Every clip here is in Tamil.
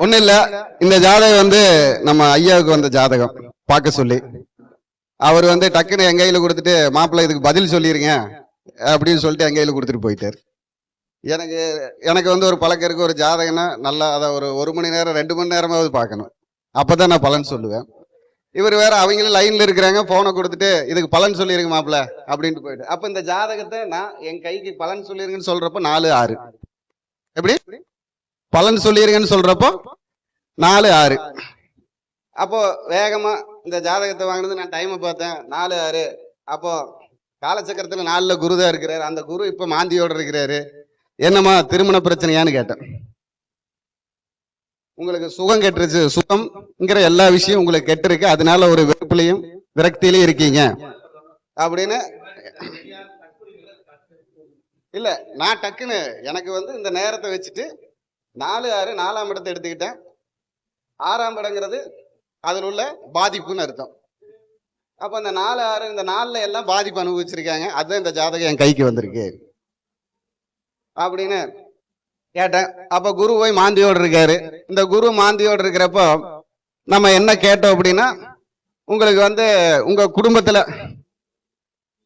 ஒண்ணு இல்ல, இந்த ஜாதகம் வந்து நம்ம ஐயாவுக்கு வந்த ஜாதகம் பார்க்க சொல்லி, அவர் வந்து டக்குன்னு என் கையில கொடுத்துட்டு, மாப்பிள்ளை இதுக்கு பதில் சொல்லிருங்க அப்படின்னு சொல்லிட்டு என் கையில கொடுத்துட்டு போயிட்டாரு. எனக்கு வந்து ஒரு பழக்கம் இருக்கு, ஒரு ஜாதகம்னா நல்லா அதை ஒரு மணி நேரம் 2 மணி நேரமாவது பார்க்கணும், அப்பதான் நான் பலன் சொல்லுவேன். இவர் வேற அவங்களும் லைன்ல இருக்கிறாங்க, போனை கொடுத்துட்டு இதுக்கு பலன் சொல்லிருங்க மாப்பிள்ள அப்படின்ட்டு போயிட்டு, அப்ப இந்த ஜாதகத்தை நான் என் கைக்கு பலன் சொல்லிருங்கன்னு சொல்றப்ப 4-6 எப்படி பலன் சொல்லிருங்கன்னு சொல்றப்போ 4-6. அப்போ வேகமா இந்த ஜாதகத்தை வாங்கினது நான் டைமை பார்த்தேன் 4-6. அப்போ காலச்சக்கரத்துல 4ல குரு தான் இருக்கிறாரு, அந்த குரு இப்ப மாந்தியோட இருக்கிறாரு, என்னம்மா திருமண பிரச்சனையான்னு கேட்டேன். உங்களுக்கு சுகம் கெட்டுருச்சு, சுகம்ங்கிற எல்லா விஷயம் உங்களுக்கு கெட்டிருக்கு, அதனால ஒரு வெறுப்புலையும் விரக்தியிலையும் இருக்கீங்க அப்படின்னு. இல்ல நான் டக்குன்னு எனக்கு வந்து இந்த நேரத்தை வச்சுட்டு 4-6 4ஆம் இடத்தை எடுத்துக்கிட்டேன். 6ஆம் இடங்கிறது அதில் உள்ள பாதிப்புன்னு அர்த்தம். அப்ப அந்த 4-6 இந்த 4ல எல்லாம் பாதிப்பு அனுபவிச்சிருக்காங்க, அதுதான் இந்த ஜாதகம் என் கைக்கு வந்திருக்கு அப்படின்னு கேட்டேன். அப்ப குரு போய் மாந்தியோடு இருக்காரு. இந்த குரு மாந்தியோடு இருக்கிறப்போ நம்ம என்ன கேட்டோம் அப்படின்னா, உங்களுக்கு வந்து உங்க குடும்பத்துல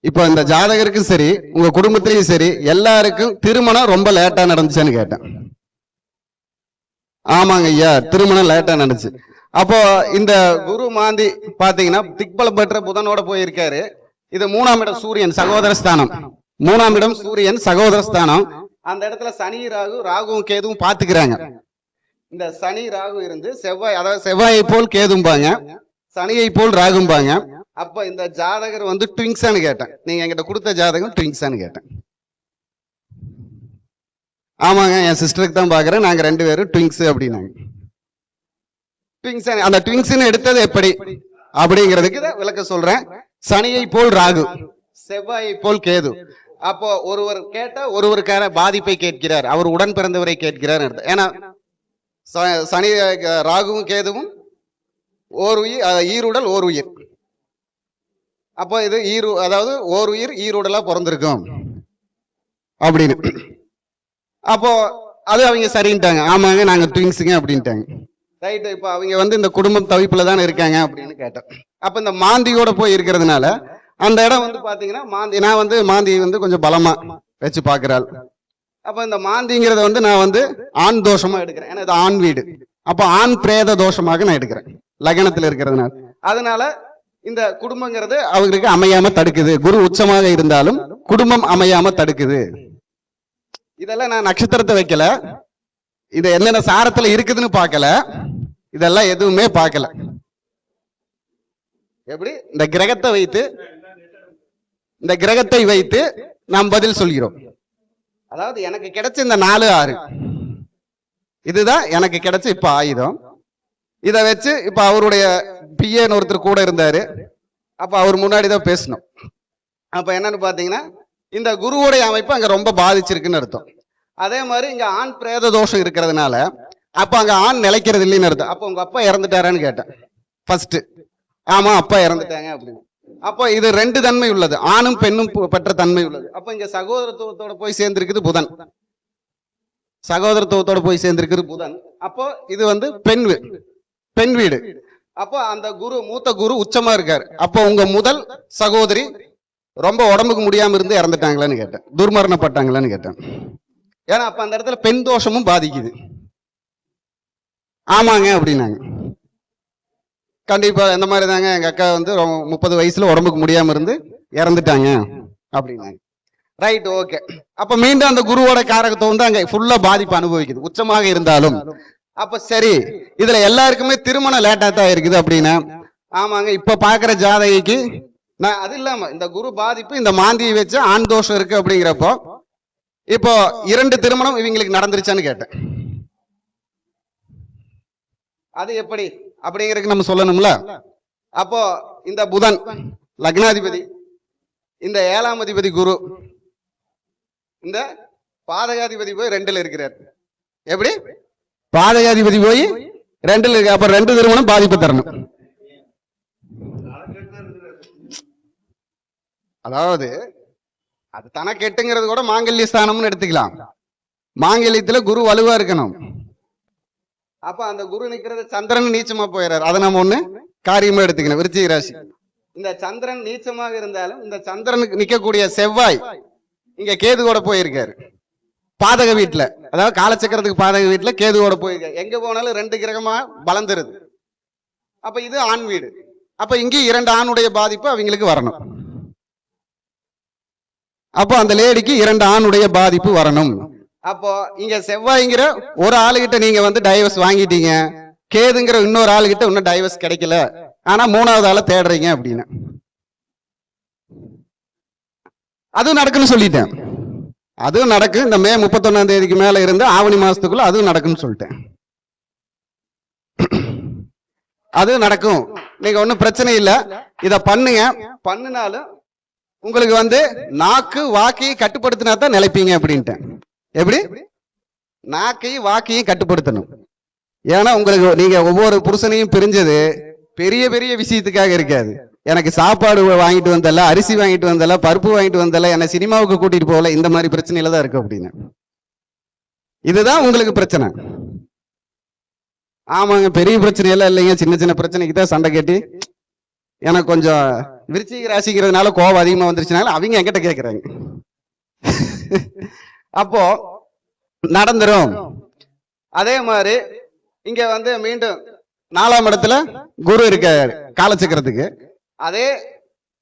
இப்ப இந்த ஜாதகருக்கும் சரி உங்க குடும்பத்திலையும் சரி எல்லாருக்கும் திருமணம் ரொம்ப லேட்டா நடந்துச்சுன்னு கேட்டேன். ஆமாங்க ஐயா, திருமணம் லேட்டா நடந்துச்சு. அப்போ இந்த குரு மாந்தி பாத்தீங்கன்னா திக்பல பெற்ற புதனோட போயிருக்காரு. இது 3ஆம் இடம் சூரியன் சகோதரஸ்தானம், 3ஆம் இடம் சூரியன் சகோதரஸ்தானம். அந்த இடத்துல சனி ராகுவும் கேதுவும் பாத்துக்கிறாங்க. இந்த சனி ராகு இருந்து செவ்வாய், அதாவது செவ்வாயை போல் கேதும்பாங்க, சனியை போல் ராகும்பாங்க. அப்ப இந்த ஜாதகர் வந்து ட்விங்ஸான்னு கேட்டேன். நீங்க என்கிட்ட கொடுத்த ஜாதகம் ட்விங்ஸான்னு கேட்டேன். ஆமாங்க, என் சிஸ்டருக்கு தான் பாக்குறேன், நாங்க 2 பேரும் ட்விங்ஸ் அப்படின்னாங்க. ட்விங்ஸ், அந்த ட்விங்ஸ்ன்னு எடுத்தது எப்படி அப்படிங்கிறதுக்கு விளக்க சொல்றேன். சனியை போல் ராகு, செவ்வாயை போல் கேது. அப்போ ஒருவர் கேட்ட ஒருவருக்கான பாதிப்பை கேட்கிறார், அவர் உடன் பிறந்தவரை கேட்கிறார். ஏன்னா சனி ராகுவும் கேதுவும் ஓர் உயிர், ஈருடல் ஓர் உயிர். அப்போ இது அதாவது ஓர் உயிர் ஈருடலா பிறந்திருக்கும் அப்படின்னு. அப்போ அது அவங்க சரின்ட்டாங்க, ஆமாங்க நாங்க ட்விங்ஸுங்க அப்படின்ட்டாங்க. ரைட்டு, இப்போ அவங்க வந்து இந்த குடும்பம் தவிப்புல தானே இருக்காங்க அப்படின்னு கேட்டேன். அப்ப இந்த மாந்தியோட போய் இருக்கிறதுனால அந்த இடம் வந்து பாத்தீங்கன்னா மாந்தி, நான் வந்து மாந்தி வந்து கொஞ்சம் பலமா வச்சு பாக்குறாள். அப்ப இந்த மாந்திங்கிறத வந்து நான் வந்து ஆண் தோஷமா எடுக்கிறேன், ஏன்னா இது ஆண் வீடு. அப்ப ஆண் பிரேத தோஷமாக நான் எடுக்கிறேன் லக்னத்துல இருக்கிறதுனால. அதனால இந்த குடும்பங்கிறது அவங்களுக்கு அமையாம தடுக்குது. குரு உச்சமாக இருந்தாலும் குடும்பம் அமையாம தடுக்குது. இதெல்லாம் நான் நட்சத்திரத்தை வைக்கல, இது என்னென்ன சாரத்துல இருக்குதுன்னு பார்க்கல, இதெல்லாம் எதுவுமே பார்க்கல. எப்படி இந்த கிரகத்தை வைத்து நாம் பதில் சொல்கிறோம். அதாவது எனக்கு கிடைச்ச இந்த 4-6 இதுதான் எனக்கு கிடைச்ச இப்ப ஆயுதம். இதை வச்சு இப்ப அவருடைய பிஏன்னு ஒருத்தர் கூட இருந்தாரு, அப்ப அவர் முன்னாடிதான் பேசணும். அப்ப என்னன்னு பாத்தீங்கன்னா இந்த குருவுடைய அமைப்பு அங்க ரொம்ப பாதிச்சிருக்குன்னு அர்த்தம். அதே மாதிரி இங்க ஆண் பிரேத தோஷம் இருக்கிறதுனால அப்ப அங்க ஆண் நிலைக்கிறது இல்லைன்னு அர்த்தம். அப்ப உங்க அப்பா இறந்துட்டாரான்னு கேட்டேன் ஃபர்ஸ்ட். ஆமா அப்பா இறந்துட்டாங்க அப்படின்னு. அப்போ இது 2 தன்மை உள்ளது, ஆணும் பெண்ணும் பெற்ற தன்மை உள்ளது. அப்ப இங்க சகோதரத்துவத்தோட போய் சேர்ந்திருக்குது புதன், சகோதரத்துவத்தோட போய் சேர்ந்திருக்குது புதன். அப்போ இது வந்து பெண் வீடு. அப்போ அந்த குரு, மூத்த குரு உச்சமா இருக்காரு. அப்போ உங்க முதல் சகோதரி ரொம்ப உடம்புக்கு முடியாம இருந்து இறந்துட்டாங்களான்னு கேட்டேன், துர்மரணப்பட்டாங்களான்னு கேட்டேன். ஏன்னா அப்ப அந்த இடத்துல பெண் தோஷமும் பாதிக்குது. ஆமாங்க அப்படின்னாங்க. கண்டிப்பா இந்த மாதிரி தாங்க, எங்க அக்கா வந்து 30 வயசுல உடம்புக்கு முடியாம இருந்து இறந்துட்டாங்க அப்படின்னாங்க. Right, okay. அப்ப மீண்டும் அந்த குருவோட காரகத்துவம் வந்து அங்க ஃபுல்லா பாதிப்பு அனுபவிக்குது உச்சமாக இருந்தாலும். அப்ப சரி, இதுல எல்லாருக்குமே திருமணம் லேட்டா தான் இருக்குது அப்படின்னா, ஆமாங்க இப்ப பாக்குற ஜாதகிக்கு நான் அது இல்லாம இந்த குரு பாதிப்பு இந்த மாந்தியை வச்சு ஆண் தோஷம் இருக்கு அப்படிங்கிறப்போ இப்போ 2 திருமணம் இவங்களுக்கு நடந்துருச்சான்னு கேட்டேன். அது எப்படி அப்படிங்கிறதுக்கு நம்ம சொல்லணும்ல. அப்போ இந்த புதன் லக்னாதிபதி, இந்த 7ஆம் அதிபதி குரு, இந்த பாதகாதிபதி போய் 2ல இருக்கிறார். எப்படி பாதகாதிபதி போய் 2ல இருக்கு. அப்ப 2 திருமணம் பாதிப்பு தரணும். அதாவது அது தனக்கு எட்டுங்கிறது கூட மாங்கல்ய ஸ்தானம்னு எடுத்துக்கலாம். மாங்கல்யத்துல குரு வலுவா இருக்கணும். அப்ப அந்த குரு நிக்கிறது சந்திரன் நீச்சமா போயிடுறாரு. அதை நம்ம ஒண்ணு காரியமா எடுத்துக்கணும். விருச்சிக ராசி இந்த சந்திரன் நீச்சமாக இருந்தாலும் இந்த சந்திரனுக்கு நிக்கக்கூடிய செவ்வாய் இங்க கேதுவோட போயிருக்காரு பாதக வீட்டுல. அதாவது காலச்சக்கரத்துக்கு பாதக வீட்டுல கேதுவோட போயிருக்காரு. எங்க போனாலும் 2 கிரகமா பலம் தருது. அப்ப இது ஆண் வீடு. அப்ப இங்கே 2 ஆணுடைய பாதிப்பு அவங்களுக்கு வரணும். அப்போ அந்த லேடிக்கு 2 ஆணுடைய பாதிப்பு வரணும். அப்போ இங்க செவ்வாய்ங்கிற ஒரு ஆளுகிட்ட நீங்க வந்து டைவர்ஸ் வாங்கிட்டீங்க, கேதுங்கிற இன்னொரு ஆளுகிட்ட இன்னும் டைவர்ஸ் கிடைக்கல, ஆனா 3வது ஆளை தேடுறீங்க அப்படின்னு. அதுவும் நடக்குன்னு சொல்லிட்டேன். அதுவும் நடக்கு. இந்த மே 31ஆம் தேதிக்கு மேல இருந்து ஆவணி மாசத்துக்குள்ள அதுவும் நடக்குன்னு சொல்லிட்டேன். அது நடக்கும். நீங்க ஒன்னும் பிரச்சனை இல்லை. இத பண்ணுங்க. பண்ணினாலும் உங்களுக்கு வந்து நாக்கு வாக்கையும் கட்டுப்படுத்தினா தான் நிலைப்பீங்க அப்படின்ட்டேன். எப்படி? நாக்கையும் வாக்கையும் கட்டுப்படுத்தணும். ஏன்னா உங்களுக்கு நீங்க ஒவ்வொரு புருஷனையும் பிரிஞ்சது பெரிய பெரிய விஷயத்துக்காக இருக்காது. எனக்கு சாப்பாடு வாங்கிட்டு வந்தல, அரிசி வாங்கிட்டு வந்தல, பருப்பு வாங்கிட்டு வந்தல, என்ன சினிமாவுக்கு கூட்டிட்டு போகல, இந்த மாதிரி பிரச்சனையில தான் இருக்கு அப்படின்னு. இதுதான் உங்களுக்கு பிரச்சனை. ஆமாங்க, பெரிய பிரச்சனை எல்லாம் இல்லைங்க, சின்ன சின்ன பிரச்சனைக்கு தான் சண்டை கேட்டி எனக்கு கொஞ்சம் விருச்சிக ராசிக்கிறதுனால கோபம் அதிகமா வந்துருச்சுனால அவங்க என்கிட்ட கேட்கறாங்க. அப்போ நடந்துரும். அதே மாதிரி இங்க வந்து மீண்டும் 4ஆம் இடத்துல குரு இருக்காரு காலச்சக்கரத்துக்கு. அதே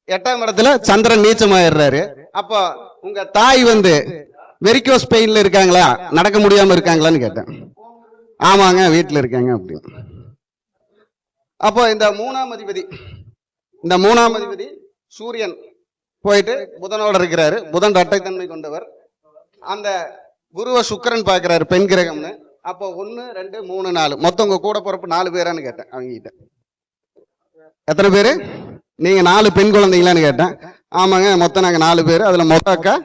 8ஆம் இடத்துல சந்திரன் நீச்சமாயிடுறாரு. அப்போ உங்க தாய் வந்து வெரிகோஸ் பெயின்ல இருக்காங்களா, நடக்க முடியாம இருக்காங்களான்னு கேட்டேன். ஆமாங்க, வீட்டுல இருக்காங்க அப்படின்னு. அப்போ இந்த 3ஆம் அதிபதி, இந்த 3ஆம் அதிபதி சூரியன் போயிட்டு புதனோட இருக்கிறாரு. புதன் இரட்டைத்தன்மை கொண்டவர். அந்த குருவை சுக்கிரன் பாக்குறாரு, பெண் கிரகம்னு. அப்போ 1 2 3 4 மொத்தம் உங்க கூட பிறப்பு 4 பேரான்னு கேட்டேன் அவங்க கிட்ட. எத்தனை பேரு? நீங்க 4 பெண் குழந்தைங்களான்னு கேட்டேன். ஆமாங்க, மொத்தம் நாங்க 4 பேரு. அதுல மொத்த அக்கா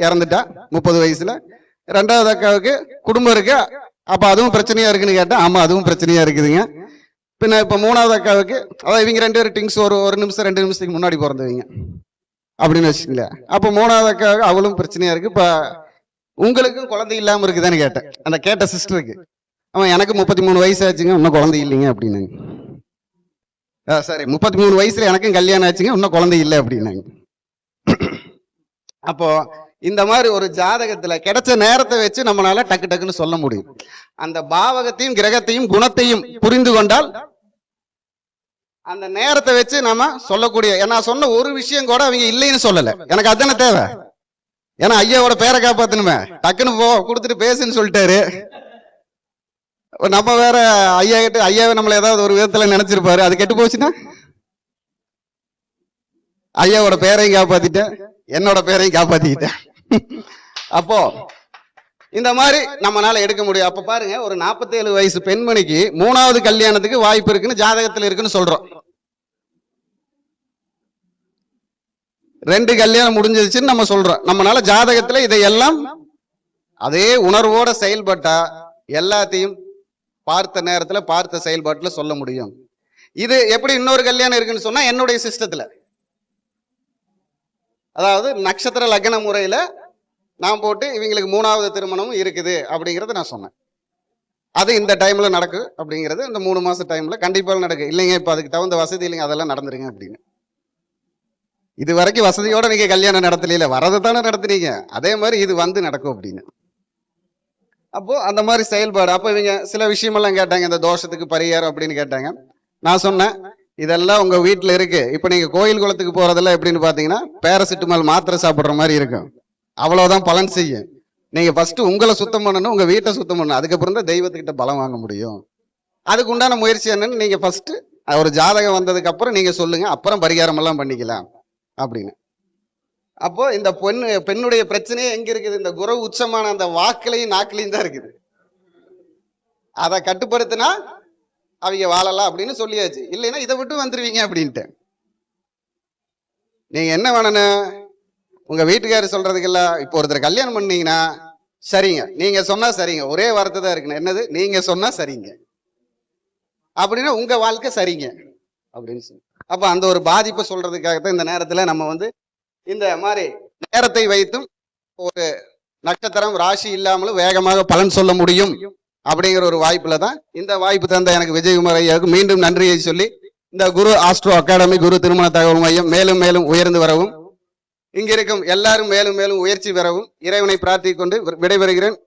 இறந்துட்டா 30 வயசுல. 2வது அக்காவுக்கு குடும்பம் இருக்கு. அப்ப அதுவும் பிரச்சனையா இருக்குன்னு கேட்டேன். ஆமா, அதுவும் பிரச்சனையா இருக்குதுங்க. பின்ன இப்ப 3வது அக்காவுக்கு, அதாவது இவங்க 2 பேரும் டிங்ஸ் ஒரு நிமிஷம் 2 நிமிஷத்துக்கு முன்னாடி பிறந்தவங்க அப்படின்னு வச்சுக்கங்களேன். அப்ப 3வது அக்காவுக்கு அவளும் பிரச்சனையா இருக்கு. இப்ப உங்களுக்கும் குழந்தை இல்லாம இருக்குதான்னு கேட்டேன் அந்த கேட்ட சிஸ்டருக்கு. அவன் எனக்கு 33 வயசு ஆச்சுங்க, இன்னும் குழந்தை இல்லைங்க அப்படின்னாங்க. சரி, 33 வயசுல எனக்கும் கல்யாணம் ஆச்சுங்க, இன்னும் குழந்தை இல்லை அப்படின்னாங்க. அப்போ இந்த மாதிரி ஒரு ஜாதகத்துல கிடைச்ச நேரத்தை வச்சு நம்மளால டக்கு டக்குன்னு சொல்ல முடியும். அந்த பாவகத்தையும் கிரகத்தையும் குணத்தையும் புரிந்து கொண்டால் அந்த நேரத்தை வச்சு நம்ம சொல்லக்கூடிய. நான் சொன்ன ஒரு விஷயம் கூட அவங்க இல்லைன்னு சொல்லல. எனக்கு அதுதானே தேவை. ஏன்னா ஐயாவோட பேரை காப்பாத்தணுமே, டக்குன்னு போ கொடுத்துட்டு பேசுன்னு சொல்லிட்டாரு. நம்ம வேற ஐயா கிட்ட, ஐயாவை நம்மள ஏதாவது ஒரு விதத்துல நினைச்சிருப்பாரு, அது கெட்டு போச்சுன்னா ஐயாவோட பேரையும் காப்பாத்திட்டேன், என்னோட பேரையும் காப்பாத்திக்கிட்டேன். அப்போ இந்த மாதிரி நம்மளால எடுக்க முடியும். அப்ப பாருங்க, ஒரு 47 வயசு பெண்மணிக்கு 3வது கல்யாணத்துக்கு வாய்ப்பு இருக்குன்னு ஜாதகத்துல இருக்குன்னு சொல்றோம். 2 கல்யாணம் முடிஞ்சிருச்சுன்னு நம்ம சொல்றோம். நம்மளால ஜாதகத்துல இதையெல்லாம் அதே உணர்வோட செயல்பட்டா எல்லாத்தையும் பார்த்த நேரத்துல பார்த்த செயல்பாட்டுல சொல்ல முடியும். இது எப்படி இன்னொரு கல்யாணம் இருக்குன்னு சொன்னா, என்னுடைய சிஸ்டத்துல, அதாவது நட்சத்திர லக்ன முறையில நான் போட்டு இவங்களுக்கு 3வது திருமணமும் இருக்குது அப்படிங்கறத நான் சொன்னேன். அது இந்த டைம்ல நடக்கும் அப்படிங்கிறது இந்த 3 மாச டைம்ல கண்டிப்பா நடக்கும். இல்லைங்க இப்ப அதுக்கு தகுந்த வசதி இல்லைங்க, அதெல்லாம் நடந்துருங்க அப்படின்னு. இது வரைக்கும் வசதியோட நீங்க கல்யாணம் நடத்தல, வரதை தானே நடத்துனீங்க, அதே மாதிரி இது வந்து நடக்கும் அப்படின்னு. அப்போ அந்த மாதிரி செயல்பாடு. அப்போ இவங்க சில விஷயமெல்லாம் கேட்டாங்க, இந்த தோஷத்துக்கு பரிகாரம் அப்படின்னு கேட்டாங்க. நான் சொன்னேன், இதெல்லாம் உங்க வீட்டுல இருக்கு. இப்ப நீங்க கோயில் குளத்துக்கு போறதெல்லாம் எப்படின்னு பாத்தீங்கன்னா, பேராசிட்டமால் மாத்திரை சாப்பிடுற மாதிரி இருக்கும். அவ்வளவுதான் பலன் செய்யும். நீங்க ஃபர்ஸ்ட் உங்களை சுத்தம் பண்ணணும், உங்க வீட்டை சுத்தம் பண்ணணும், அதுக்கப்புறம் தான் தெய்வத்துக்கிட்ட பலம் வாங்க முடியும். அதுக்கு உண்டான முயற்சி என்னன்னு நீங்க ஃபர்ஸ்ட் ஒரு ஜாதகம் வந்ததுக்கு அப்புறம் நீங்க சொல்லுங்க, அப்புறம் பரிகாரம் எல்லாம் பண்ணிக்கலாம் அப்படின்னு. அப்போ இந்த பெண்ணுடைய பிரச்சனையே எங்க இருக்குது? இந்த குரு உச்சமான அந்த வாக்குலையும் நாக்குலையும் தான் இருக்குது. அதை கட்டுப்படுத்தினா அவங்க வாழலாம் அப்படின்னு சொல்லியாச்சு. இல்லைன்னா இதை விட்டு வந்துருவீங்க அப்படின்ட்டு. நீங்க என்ன வேணும், உங்க வீட்டுக்காரர் சொல்றதுக்கெல்லாம் இப்போ ஒருத்தர் கல்யாணம் பண்ணீங்கன்னா சரிங்க, நீங்க சொன்னா சரிங்க, ஒரே வார்த்தை தான் இருக்கணும். என்னது? நீங்க சொன்னா சரிங்க அப்படின்னா உங்க வாழ்க்கை சரிங்க அப்படின்னு சொல்லி. அப்ப அந்த ஒரு பாதிப்பை சொல்றதுக்காகத்தான் இந்த நேரத்துல நம்ம வந்து இந்த மாதிரி நேரத்தை வைத்தும் ஒரு நட்சத்திரம் ராசி இல்லாமலும் வேகமாக பலன் சொல்ல முடியும் அப்படிங்கிற ஒரு வாய்ப்புல தான் இந்த வாய்ப்பு தந்த எனக்கு விஜயகுமார் ஐயாவுக்கு மீண்டும் நன்றியை சொல்லி இந்த குரு ஆஸ்ட்ரோ அகாடமி குரு திருமண தகவல் மையம் மேலும் மேலும் உயர்ந்து வரவும் இங்கிருக்கும் எல்லாரும் மேலும் மேலும் உயர்ச்சி பெறவும் இறைவனை பிரார்த்திக் கொண்டு விடைபெறுகிறேன்.